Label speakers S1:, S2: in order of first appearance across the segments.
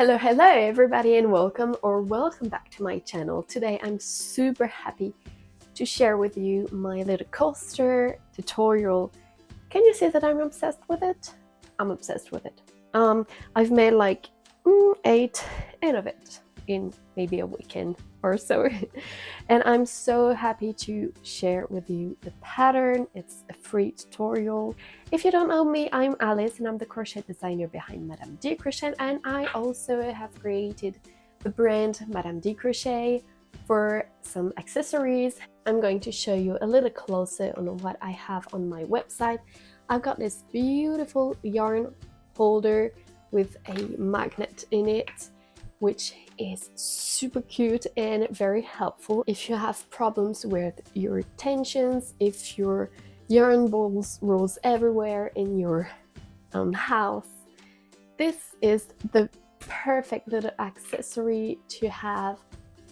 S1: Hello everybody, and welcome back to my channel. Today I'm super happy to share with you my little coaster tutorial. Can you see that I'm obsessed with it? I'm obsessed with it. I've made like 8 of it in maybe a weekend or so. And I'm so happy to share with you the pattern. It's a free tutorial. If you don't know me, I'm Alice and I'm the crochet designer behind Madame D Crochet, and I also have created the brand Madame D Crochet for some accessories. I'm going to show you a little closer on what I have on my website. I've got this beautiful yarn holder with a magnet in it, which is super cute and very helpful if you have problems with your tensions, if your yarn balls rolls everywhere in your house. This is the perfect little accessory to have,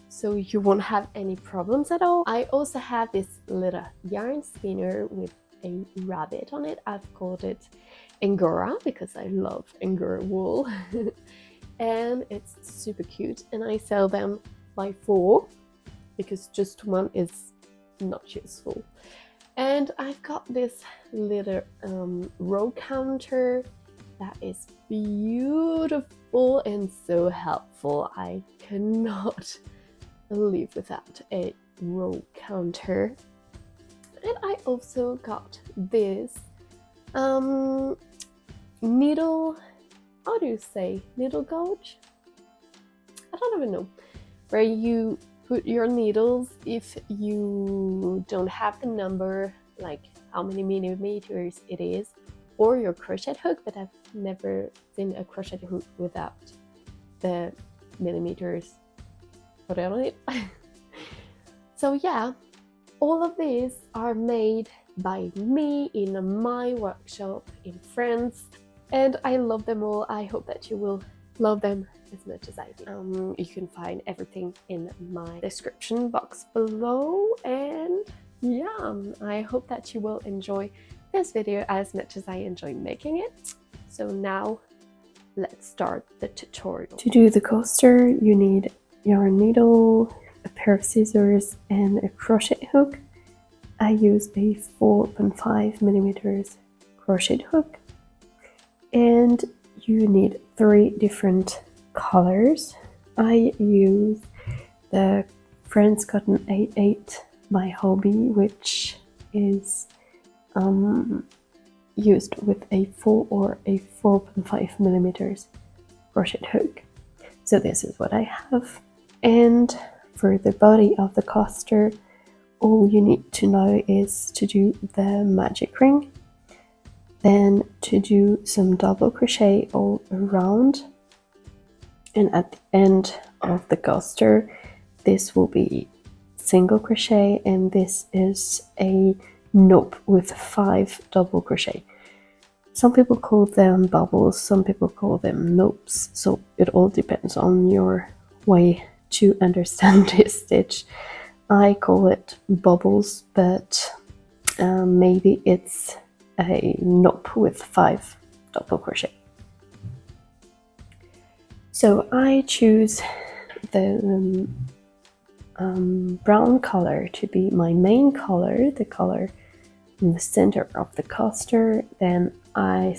S1: so you won't have any problems at all. I also have this little yarn spinner with a rabbit on it. I've called it Angora because I love Angora wool. And it's super cute, and I sell them by 4 because just one is not useful. And I've got this little row counter that is beautiful and so helpful. I cannot live without a row counter. And I also got this needle, how do you say, needle gauge? I don't even know. Where you put your needles if you don't have the number, like how many millimeters it is, or your crochet hook, but I've never seen a crochet hook without the millimeters put on it. So yeah, all of these are made by me in my workshop in France. And I love them all. I hope that you will love them as much as I do. You can find everything in my description box below. And yeah, I hope that you will enjoy this video as much as I enjoy making it. So now let's start the tutorial. To do the coaster, you need your needle, a pair of scissors, and a crochet hook. I use a 4.5 millimeters crochet hook. And you need 3 different colors. I use the France Cotton 88 by Hobby, which is used with a 4 or a 4.5 millimeters crochet hook. So this is what I have. And for the body of the coaster, all you need to know is to do the magic ring, then to do some double crochet all around, and at the end of the coaster this will be single crochet, and this is a nope with 5 double crochet. Some people call them bubbles, some people call them nopes, so it all depends on your way to understand this stitch. I call it bubbles, but maybe it's a nope with 5 double crochet. So I choose the brown color to be my main color, the color in the center of the coaster. Then I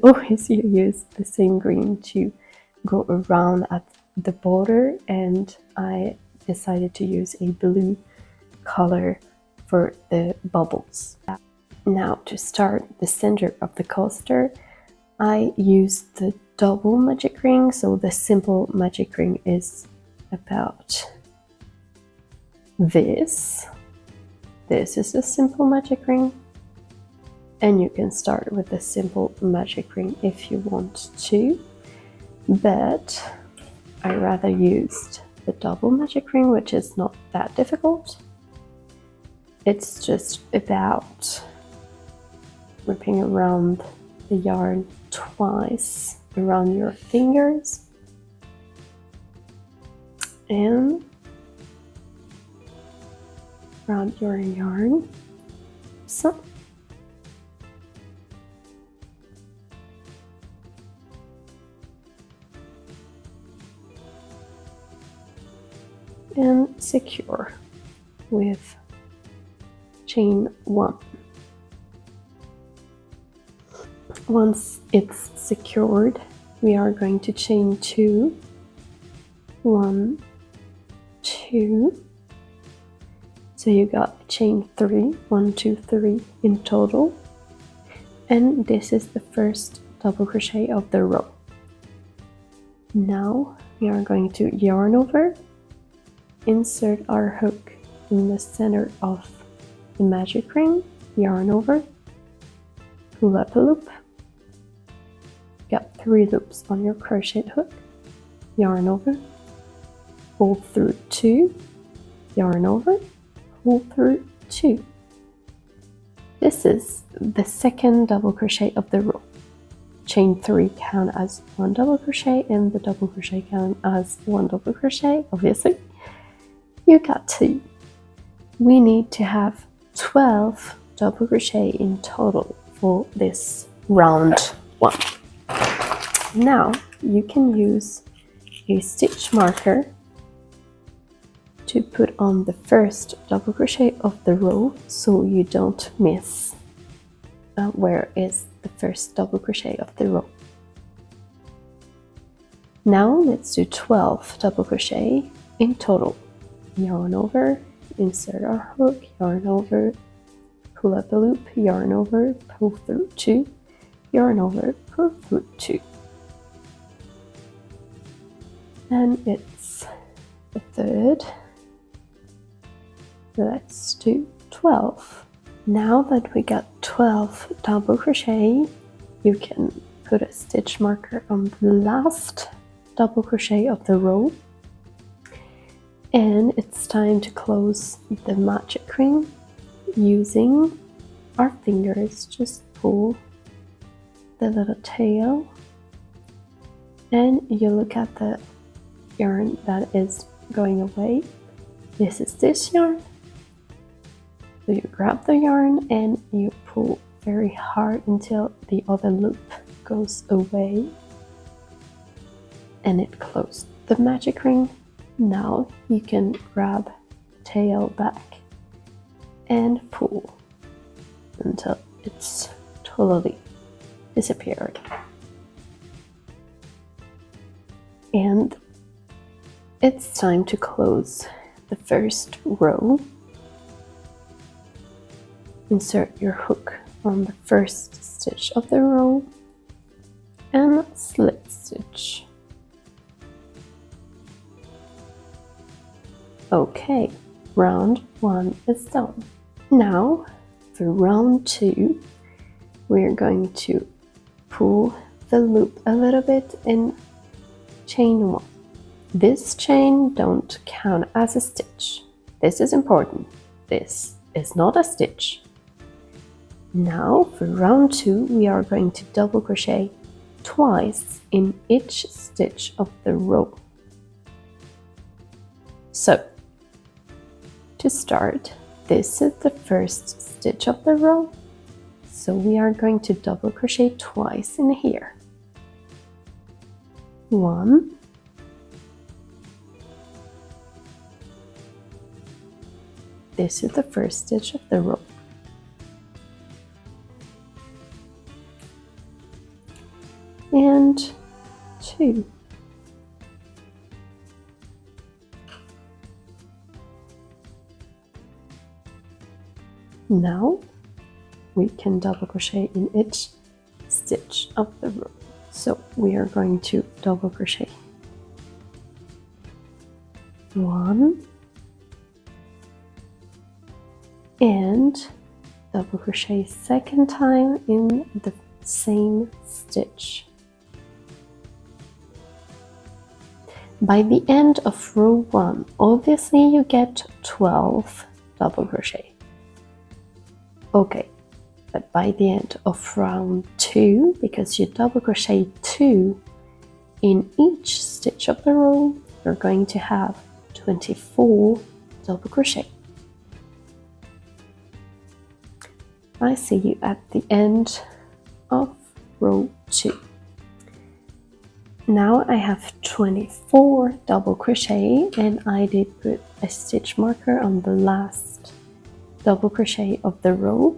S1: always use the same green to go around at the border, and I decided to use a blue color for the bubbles. Now to start the center of the coaster, I used the double magic ring. So the simple magic ring is about this. This is a simple magic ring, and you can start with the simple magic ring if you want to, but I rather used the double magic ring, which is not that difficult. It's just about wrapping around the yarn twice around your fingers and around your yarn. So and secure with chain 1. Once it's secured, we are going to chain 2, 1, 2. So you got chain 3, 1, 2, 3 in total. And this is the first double crochet of the row. Now we are going to yarn over, insert our hook in the center of the magic ring, yarn over, pull up a loop, got 3 loops on your crochet hook, yarn over, pull through 2, yarn over, pull through 2. This is the second double crochet of the row. Chain 3 count as 1 double crochet and the double crochet count as 1 double crochet, obviously. You got 2. We need to have 12 double crochet in total for this round 1. Now you can use a stitch marker to put on the first double crochet of the row so you don't miss where is the first double crochet of the row. Now let's do 12 double crochet in total. Yarn over, insert our hook, yarn over, pull up a loop, yarn over, pull through 2, yarn over, pull through 2. And it's the third. Let's do 12. Now that we got 12 double crochet, you can put a stitch marker on the last double crochet of the row. And it's time to close the magic ring using our fingers. Just pull the little tail and you look at the yarn that is going away. This is this yarn. So you grab the yarn and you pull very hard until the other loop goes away and it closed the magic ring. Now you can grab tail back and pull until it's totally disappeared. And it's time to close the first row. Insert your hook on the first stitch of the row and slip stitch. Okay, round 1 is done. Now for round 2, we're going to pull the loop a little bit and chain 1. This chain don't count as a stitch. This is important. This is not a stitch. Now for round 2, we are going to double crochet twice in each stitch of the row. So to start, this is the first stitch of the row, so we are going to double crochet twice in here. 1, this is the first stitch of the row. And 2. Now we can double crochet in each stitch of the row. So we are going to double crochet 1 and double crochet second time in the same stitch. By the end of row 1, obviously you get 12 double crochet. Okay, but by the end of round 2, because you double crochet 2 in each stitch of the row, you're going to have 24 double crochet. I see you at the end of row 2. Now I have 24 double crochet, and I did put a stitch marker on the last double crochet of the row,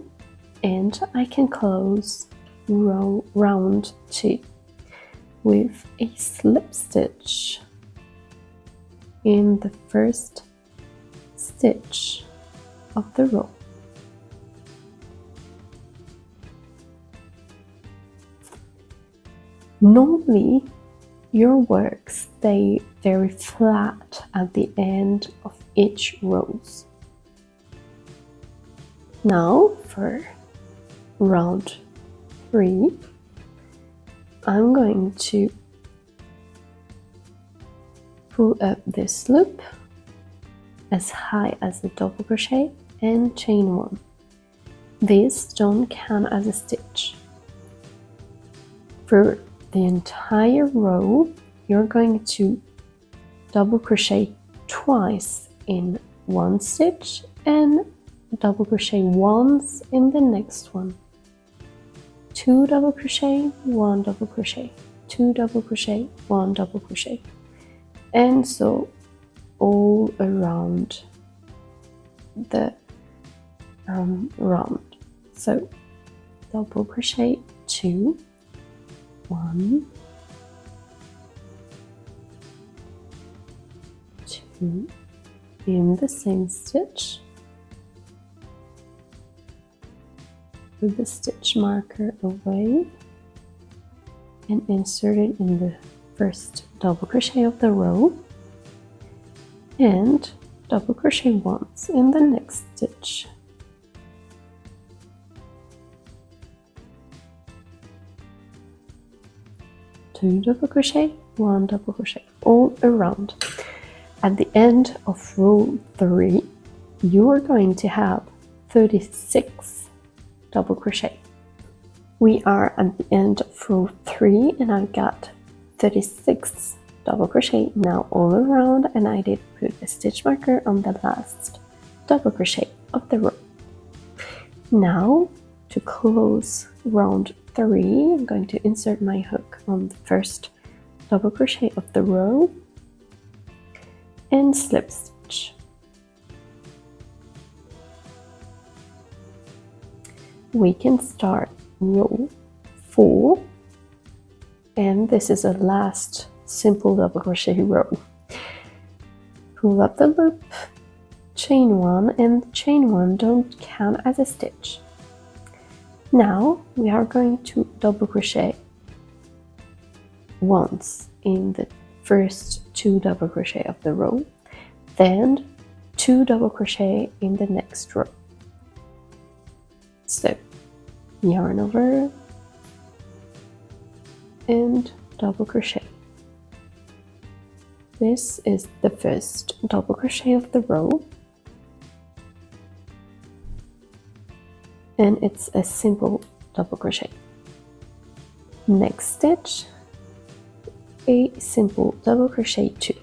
S1: and I can close round 2 with a slip stitch in the first stitch of the row. Normally your work stays very flat at the end of each row. Now for round 3, I'm going to pull up this loop as high as the double crochet and chain 1. This don't count as a stitch. For the entire row, you're going to double crochet twice in one stitch and double crochet once in the next one. 2 double crochet, 1 double crochet, 2 double crochet, 1 double crochet, and so all around the round. So double crochet 2, 1, 2 in the same stitch with the stitch marker away and insert it in the first double crochet of the row, and double crochet once in the next stitch. Two double crochet, 1 double crochet all around. At the end of row 3, you are going to have 36 double crochet. We are at the end of row 3 and I've got 36 double crochet now all around, and I did put a stitch marker on the last double crochet of the row. Now to close round 3, I'm going to insert my hook on the first double crochet of the row and slip stitch. We can start row 4, and this is a last simple double crochet row. Pull up the loop, chain 1, and chain 1 don't count as a stitch. Now we are going to double crochet once in the first 2 double crochet of the row, then 2 double crochet in the next row. So yarn over and double crochet. This is the first double crochet of the row, and it's a simple double crochet. Next stitch, a simple double crochet 2.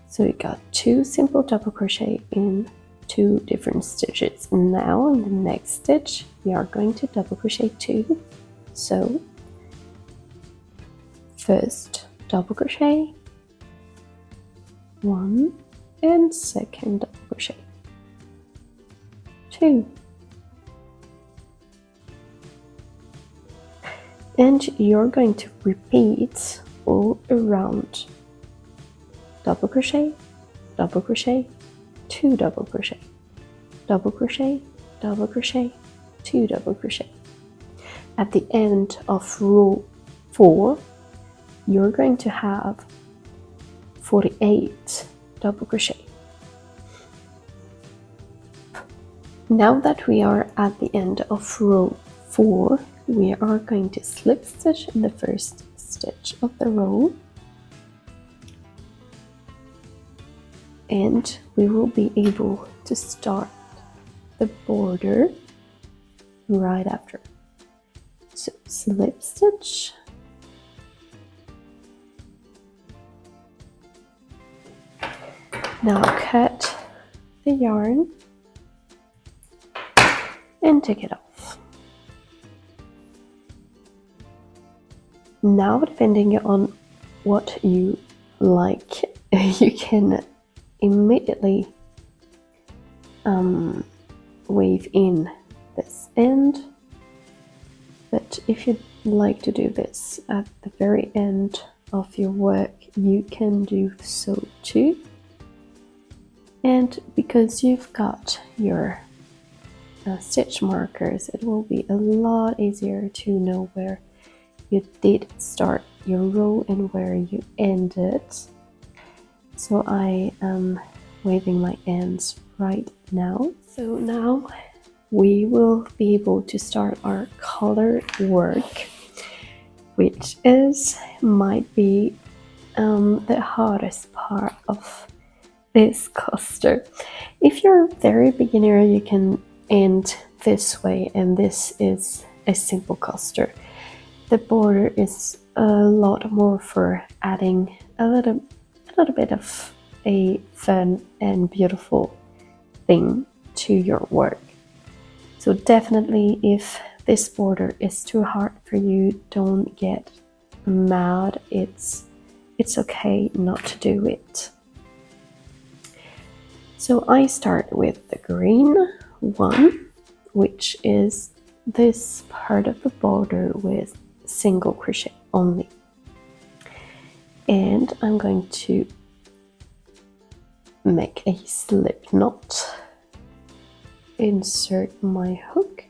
S1: So we got 2 simple double crochet in 2 different stitches. Now in the next stitch we are going to double crochet 2. So first double crochet 1 and second double crochet 2, and you're going to repeat all around. Double crochet, 2 double crochet, double crochet, 2 double crochet. At the end of row 4, you're going to have 48 double crochet. Now that we are at the end of row 4, we are going to slip stitch in the first stitch of the row, and we will be able to start the border right after. So slip stitch, now cut the yarn and take it off. Now, depending on what you like, you can immediately weave in this end, but if you'd like to do this at the very end of your work, you can do so too. And because you've got your stitch markers, it will be a lot easier to know where you did start your row and where you ended. So I am waving my ends right now. So now we will be able to start our color work, which might be the hardest part of this coaster. If you're a very beginner, you can end this way, and this is a simple coaster. The border is a lot more for adding a little bit of a fun and beautiful thing to your work. So definitely, if this border is too hard for you, don't get mad. It's okay not to do it. So I start with the green one, which is this part of the border with single crochet only. And I'm going to make a slip knot, insert my hook,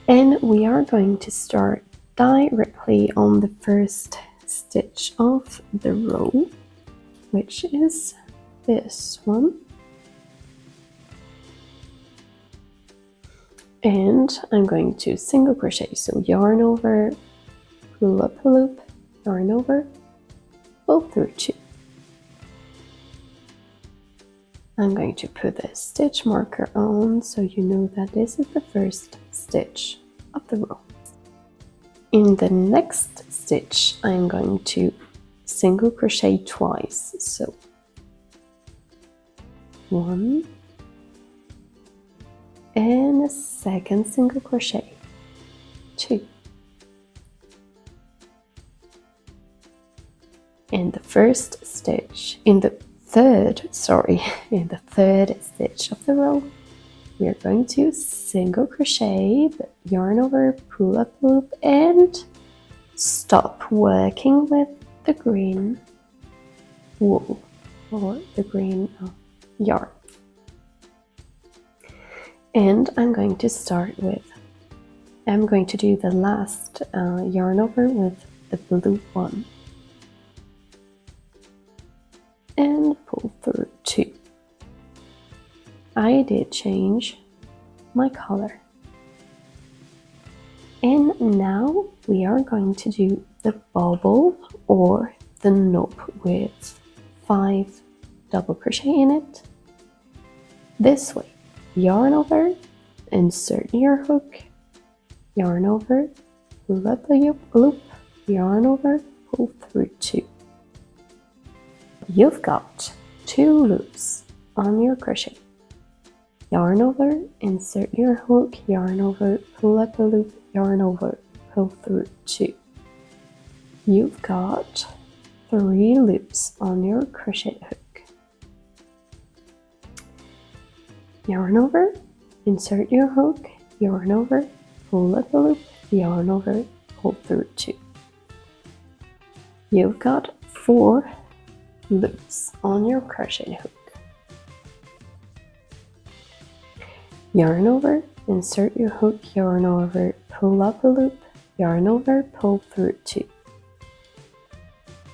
S1: and we are going to start directly on the first stitch of the row, which is this one. And I'm going to single crochet, so yarn over, pull up a loop, yarn over, pull through 2. I'm going to put a stitch marker on so you know that this is the first stitch of the row. In the next stitch, I'm going to single crochet twice, so 1 and a second single crochet, 2. In the first stitch, in the third stitch of the row, we are going to single crochet, but yarn over, pull up loop, and stop working with the green wool or the green yarn. And I'm going to do the last yarn over with the blue one. And pull through 2. I did change my color. And now we are going to do the bobble or the knob with 5 double crochet in it. This way, yarn over, insert your hook, yarn over, pull up a loop, yarn over, pull through 2. You've got 2 loops on your crochet. Yarn over, insert your hook, yarn over, pull up a loop, yarn over, pull through 2. You've got 3 loops on your crochet hook. Yarn over, insert your hook, yarn over, pull up a loop, yarn over, pull through 2. You've got 4 loops on your crochet hook. Yarn over, insert your hook, yarn over, pull up a loop, yarn over, pull through 2.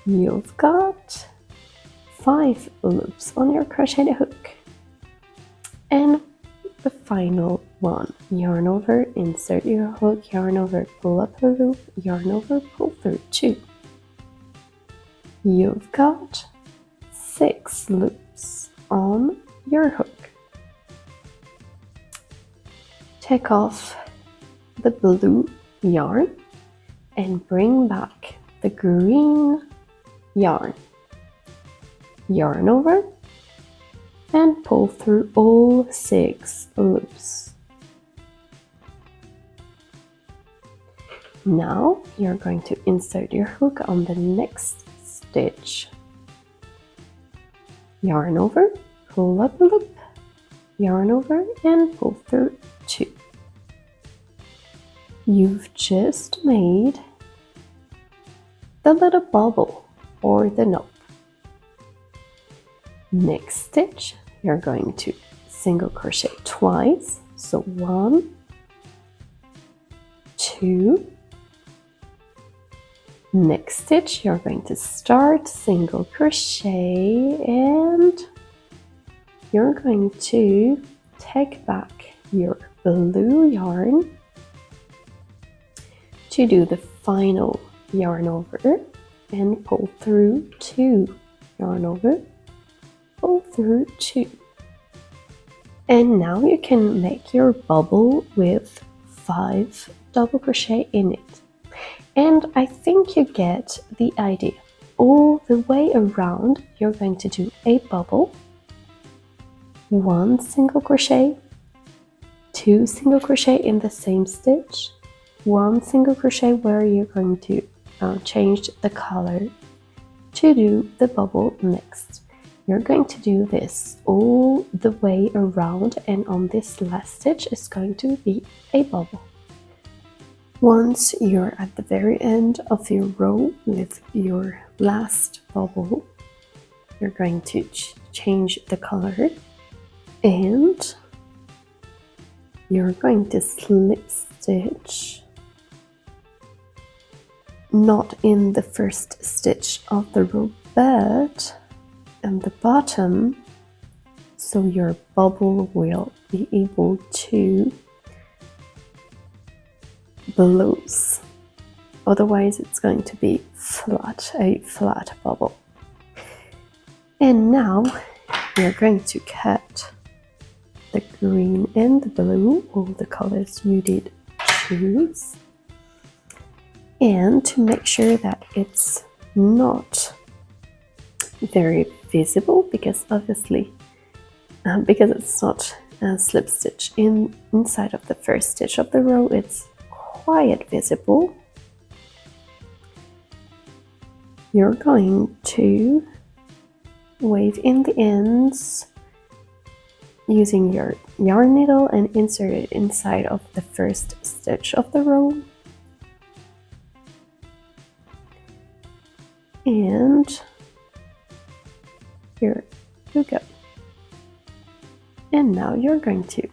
S1: You've got 5 loops on your crochet hook. And the final one, yarn over, insert your hook, yarn over, pull up a loop, yarn over, pull through 2. You've got 6 loops on your hook. Take off the blue yarn and bring back the green yarn. Yarn over and pull through all 6 loops. Now you're going to insert your hook on the next stitch. Yarn over, pull up a loop, yarn over and pull through 2. You've just made the little bubble or the knob. Next stitch, you're going to single crochet twice. So 1, 2. Next stitch, you're going to start single crochet and you're going to take back your blue yarn to do the final yarn over and pull through 2. Yarn over, pull through 2. And now you can make your bubble with 5 double crochet in it. And I think you get the idea. All the way around, you're going to do a bubble, 1 single crochet, 2 single crochet in the same stitch, 1 single crochet where you're going to change the color to do the bubble next. You're going to do this all the way around, and on this last stitch is going to be a bubble. Once you're at the very end of your row with your last bubble, you're going to change the color and you're going to slip stitch, not in the first stitch of the row but at the bottom, so your bubble will be able to loose. Otherwise it's going to be flat, a flat bubble. And now you're going to cut the green and the blue, all the colors you did choose. And to make sure that it's not very visible, because obviously because it's not a slip stitch inside of the first stitch of the row, it's quite visible. You're going to wave in the ends using your yarn needle and insert it inside of the first stitch of the row. And here you go. And now you're going to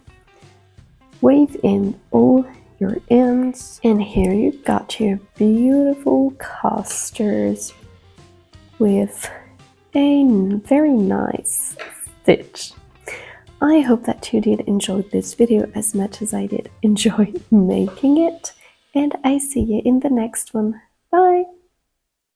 S1: wave in all your ends, and here you've got your beautiful coasters with a very nice stitch. I hope that you did enjoy this video as much as I did enjoy making it, and I see you in the next one. Bye!